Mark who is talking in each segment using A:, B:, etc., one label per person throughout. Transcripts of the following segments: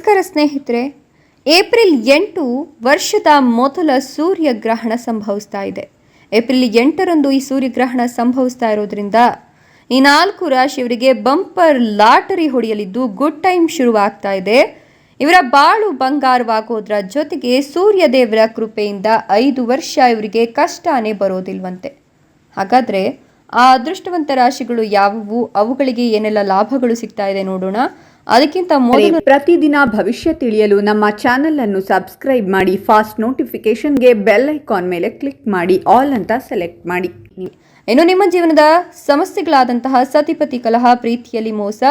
A: ನಮಸ್ಕಾರ ಸ್ನೇಹಿತರೆ. ಏಪ್ರಿಲ್ 8 ವರ್ಷದ ಮೊದಲ ಸೂರ್ಯಗ್ರಹಣ ಸಂಭವಿಸ್ತಾ ಇದೆ. ಏಪ್ರಿಲ್ 8ರಂದು ಈ ಸೂರ್ಯಗ್ರಹಣ ಸಂಭವಿಸ್ತಾ ಇರೋದ್ರಿಂದ ಈ 4 ರಾಶಿಯವರಿಗೆ ಬಂಪರ್ ಲಾಟರಿ ಹೊಡೆಯಲಿದ್ದು ಗುಡ್ ಟೈಮ್ ಶುರುವಾಗ್ತಾ ಇದೆ. ಇವರ ಬಾಳು ಬಂಗಾರವಾಗೋದ್ರ ಜೊತೆಗೆ ಸೂರ್ಯದೇವರ ಕೃಪೆಯಿಂದ 5 ವರ್ಷ ಇವರಿಗೆ ಕಷ್ಟನೇ ಬರೋದಿಲ್ವಂತೆ. ಹಾಗಾದರೆ ಆ ಅದೃಷ್ಟವಂತ ರಾಶಿಗಳು ಯಾವುವು, ಅವುಗಳಿಗೆ ಏನೆಲ್ಲ ಲಾಭಗಳು ಸಿಗ್ತಾ ಇದೆ ನೋಡೋಣ. ಅದಕ್ಕಿಂತ ಮೊದಲು
B: ಪ್ರತಿದಿನ ಭವಿಷ್ಯ ತಿಳಿಯಲು ನಮ್ಮ ಚಾನೆಲ್ ಅನ್ನು ಸಬ್ಸ್ಕ್ರೈಬ್ ಮಾಡಿ, ಫಾಸ್ಟ್ ನೋಟಿಫಿಕೇಶನ್ಗೆ ಬೆಲ್ ಐಕಾನ್ ಮೇಲೆ ಕ್ಲಿಕ್ ಮಾಡಿ, ಆಲ್ ಅಂತ ಸೆಲೆಕ್ಟ್ ಮಾಡಿ.
A: ಇನ್ನು ನಿಮ್ಮ ಜೀವನದ ಸಮಸ್ಯೆಗಳಾದಂತಹ ಸತಿಪತಿ ಕಲಹ, ಪ್ರೀತಿಯಲ್ಲಿ ಮೋಸ,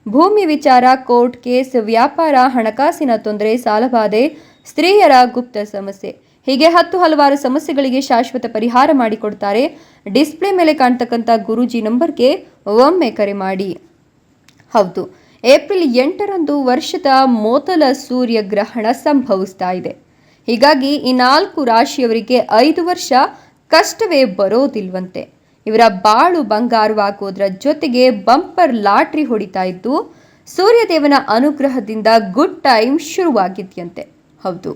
A: ಭೂಮಿ ವಿಚಾರ, ಕೋರ್ಟ್ ಕೇಸ್, ವ್ಯಾಪಾರ, ಹಣಕಾಸಿನ ತೊಂದರೆ, ಸಾಲಬಾಧೆ, ಸ್ತ್ರೀಯರ ಗುಪ್ತ ಸಮಸ್ಯೆ, ಹೀಗೆ ಹಲವಾರು ಸಮಸ್ಯೆಗಳಿಗೆ ಶಾಶ್ವತ ಪರಿಹಾರ ಮಾಡಿಕೊಡ್ತಾರೆ. ಡಿಸ್ಪ್ಲೇ ಮೇಲೆ ಕಾಣ್ತಕ್ಕಂಥ ಗುರೂಜಿ ನಂಬರ್ಗೆ ಒಮ್ಮೆ ಕರೆ ಮಾಡಿ. ಹೌದು, ಏಪ್ರಿಲ್ 8ರಂದು ವರ್ಷದ ಮೊದಲ ಸೂರ್ಯಗ್ರಹಣ ಸಂಭವಿಸ್ತಾ ಇದೆ. ಹೀಗಾಗಿ ಈ 4 ರಾಶಿಯವರಿಗೆ 5 ವರ್ಷ ಕಷ್ಟವೇ ಬರೋದಿಲ್ವಂತೆ. ಇವರ ಬಾಳು ಬಂಗಾರವಾಗೋದ್ರ ಜೊತೆಗೆ ಬಂಪರ್ ಲಾಟ್ರಿ ಹೊಡಿತಾ ಇದ್ದು ಸೂರ್ಯದೇವನ ಅನುಗ್ರಹದಿಂದ ಗುಡ್ ಟೈಮ್ ಶುರುವಾಗಿದೆಯಂತೆ. ಹೌದು,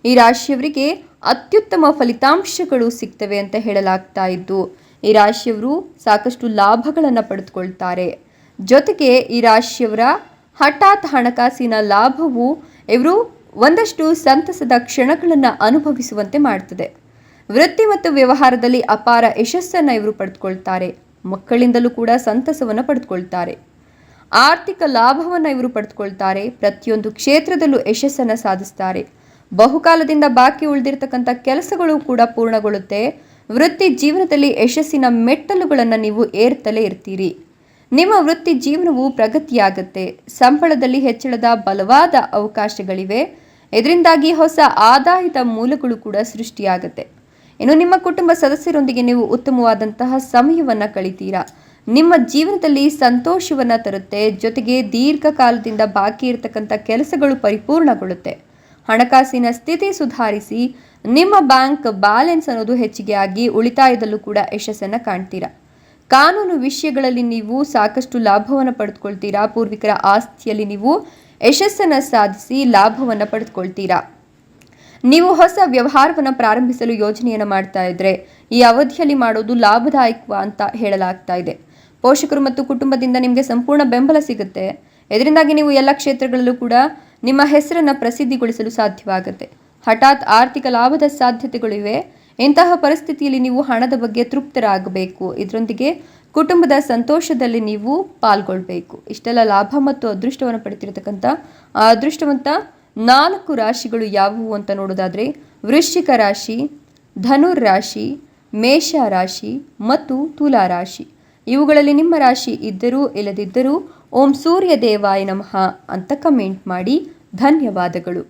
A: ಈ ರಾಶಿಯವರಿಗೆ ಅತ್ಯುತ್ತಮ ಫಲಿತಾಂಶಗಳು ಸಿಗ್ತವೆ ಅಂತ ಹೇಳಲಾಗ್ತಾ ಇದ್ದು ಈ ರಾಶಿಯವರು ಸಾಕಷ್ಟು ಲಾಭಗಳನ್ನು ಪಡೆದುಕೊಳ್ತಾರೆ. ಜೊತೆಗೆ ಈ ರಾಶಿಯವರ ಹಠಾತ್ ಹಣಕಾಸಿನ ಲಾಭವು ಇವರು ಒಂದಷ್ಟು ಸಂತಸದ ಕ್ಷಣಗಳನ್ನು ಅನುಭವಿಸುವಂತೆ ಮಾಡ್ತದೆ. ವೃತ್ತಿ ಮತ್ತು ವ್ಯವಹಾರದಲ್ಲಿ ಅಪಾರ ಯಶಸ್ಸನ್ನು ಇವರು ಪಡೆದುಕೊಳ್ತಾರೆ. ಮಕ್ಕಳಿಂದಲೂ ಕೂಡ ಸಂತಸವನ್ನು ಪಡೆದುಕೊಳ್ತಾರೆ. ಆರ್ಥಿಕ ಲಾಭವನ್ನು ಇವರು ಪಡೆದುಕೊಳ್ತಾರೆ. ಪ್ರತಿಯೊಂದು ಕ್ಷೇತ್ರದಲ್ಲೂ ಯಶಸ್ಸನ್ನು ಸಾಧಿಸ್ತಾರೆ. ಬಹುಕಾಲದಿಂದ ಬಾಕಿ ಉಳಿದಿರ್ತಕ್ಕಂಥ ಕೆಲಸಗಳು ಕೂಡ ಪೂರ್ಣಗೊಳ್ಳುತ್ತೆ. ವೃತ್ತಿ ಜೀವನದಲ್ಲಿ ಯಶಸ್ಸಿನ ಮೆಟ್ಟಲುಗಳನ್ನು ನೀವು ಏರ್ತಲೇ ಇರ್ತೀರಿ. ನಿಮ್ಮ ವೃತ್ತಿ ಜೀವನವು ಪ್ರಗತಿಯಾಗುತ್ತೆ. ಸಂಬಳದಲ್ಲಿ ಹೆಚ್ಚಳದ ಬಲವಾದ ಅವಕಾಶಗಳಿವೆ. ಇದರಿಂದಾಗಿ ಹೊಸ ಆದಾಯದ ಮೂಲಗಳು ಕೂಡ ಸೃಷ್ಟಿಯಾಗುತ್ತೆ. ಇನ್ನು ನಿಮ್ಮ ಕುಟುಂಬ ಸದಸ್ಯರೊಂದಿಗೆ ನೀವು ಉತ್ತಮವಾದಂತಹ ಸಮಯವನ್ನು ಕಳಿತೀರಾ. ನಿಮ್ಮ ಜೀವನದಲ್ಲಿ ಸಂತೋಷವನ್ನು ತರುತ್ತೆ. ಜೊತೆಗೆ ದೀರ್ಘಕಾಲದಿಂದ ಬಾಕಿ ಇರತಕ್ಕಂಥ ಕೆಲಸಗಳು ಪರಿಪೂರ್ಣಗೊಳ್ಳುತ್ತೆ. ಹಣಕಾಸಿನ ಸ್ಥಿತಿ ಸುಧಾರಿಸಿ ನಿಮ್ಮ ಬ್ಯಾಂಕ್ ಬ್ಯಾಲೆನ್ಸ್ ಅನ್ನೋದು ಹೆಚ್ಚಿಗೆ ಆಗಿ ಉಳಿತಾಯದಲ್ಲೂ ಕೂಡ ಯಶಸ್ಸನ್ನು ಕಾಣ್ತೀರಾ. ಕಾನೂನು ವಿಷಯಗಳಲ್ಲಿ ನೀವು ಸಾಕಷ್ಟು ಲಾಭವನ್ನು ಪಡೆದುಕೊಳ್ತೀರಾ. ಪೂರ್ವಿಕರ ಆಸ್ತಿಯಲ್ಲಿ ನೀವು ಯಶಸ್ಸನ್ನು ಸಾಧಿಸಿ ಲಾಭವನ್ನು ಪಡೆದುಕೊಳ್ತೀರಾ. ನೀವು ಹೊಸ ವ್ಯವಹಾರವನ್ನು ಪ್ರಾರಂಭಿಸಲು ಯೋಜನೆಯನ್ನು ಮಾಡ್ತಾ ಇದ್ರೆ ಈ ಅವಧಿಯಲ್ಲಿ ಮಾಡೋದು ಲಾಭದಾಯಕ ಅಂತ ಹೇಳಲಾಗ್ತಾ ಇದೆ. ಪೋಷಕರು ಮತ್ತು ಕುಟುಂಬದಿಂದ ನಿಮಗೆ ಸಂಪೂರ್ಣ ಬೆಂಬಲ ಸಿಗುತ್ತೆ. ಇದರಿಂದಾಗಿ ನೀವು ಎಲ್ಲ ಕ್ಷೇತ್ರಗಳಲ್ಲೂ ಕೂಡ ನಿಮ್ಮ ಹೆಸರನ್ನು ಪ್ರಸಿದ್ಧಿಗೊಳಿಸಲು ಸಾಧ್ಯವಾಗುತ್ತೆ. ಹಠಾತ್ ಆರ್ಥಿಕ ಲಾಭದ ಸಾಧ್ಯತೆಗಳಿವೆ. ಇಂತಹ ಪರಿಸ್ಥಿತಿಯಲ್ಲಿ ನೀವು ಹಣದ ಬಗ್ಗೆ ತೃಪ್ತರಾಗಬೇಕು. ಇದರೊಂದಿಗೆ ಕುಟುಂಬದ ಸಂತೋಷದಲ್ಲಿ ನೀವು ಪಾಲ್ಗೊಳ್ಬೇಕು. ಇಷ್ಟೆಲ್ಲ ಲಾಭ ಮತ್ತು ಅದೃಷ್ಟವನ್ನು ಪಡೆದಿರತಕ್ಕಂಥ ಆ ಅದೃಷ್ಟವಂತ 4 ರಾಶಿಗಳು ಯಾವುವು ಅಂತ ನೋಡೋದಾದರೆ ವೃಶ್ಚಿಕ ರಾಶಿ, ಧನುರ್ ರಾಶಿ, ಮೇಷ ರಾಶಿ ಮತ್ತು ತುಲಾ ರಾಶಿ. ಇವುಗಳಲ್ಲಿ ನಿಮ್ಮ ರಾಶಿ ಇದ್ದರೂ ಇಲ್ಲದಿದ್ದರೂ ಓಂ ಸೂರ್ಯ ದೇವಾಯ ನಮಃ ಅಂತ ಕಮೆಂಟ್ ಮಾಡಿ. ಧನ್ಯವಾದಗಳು.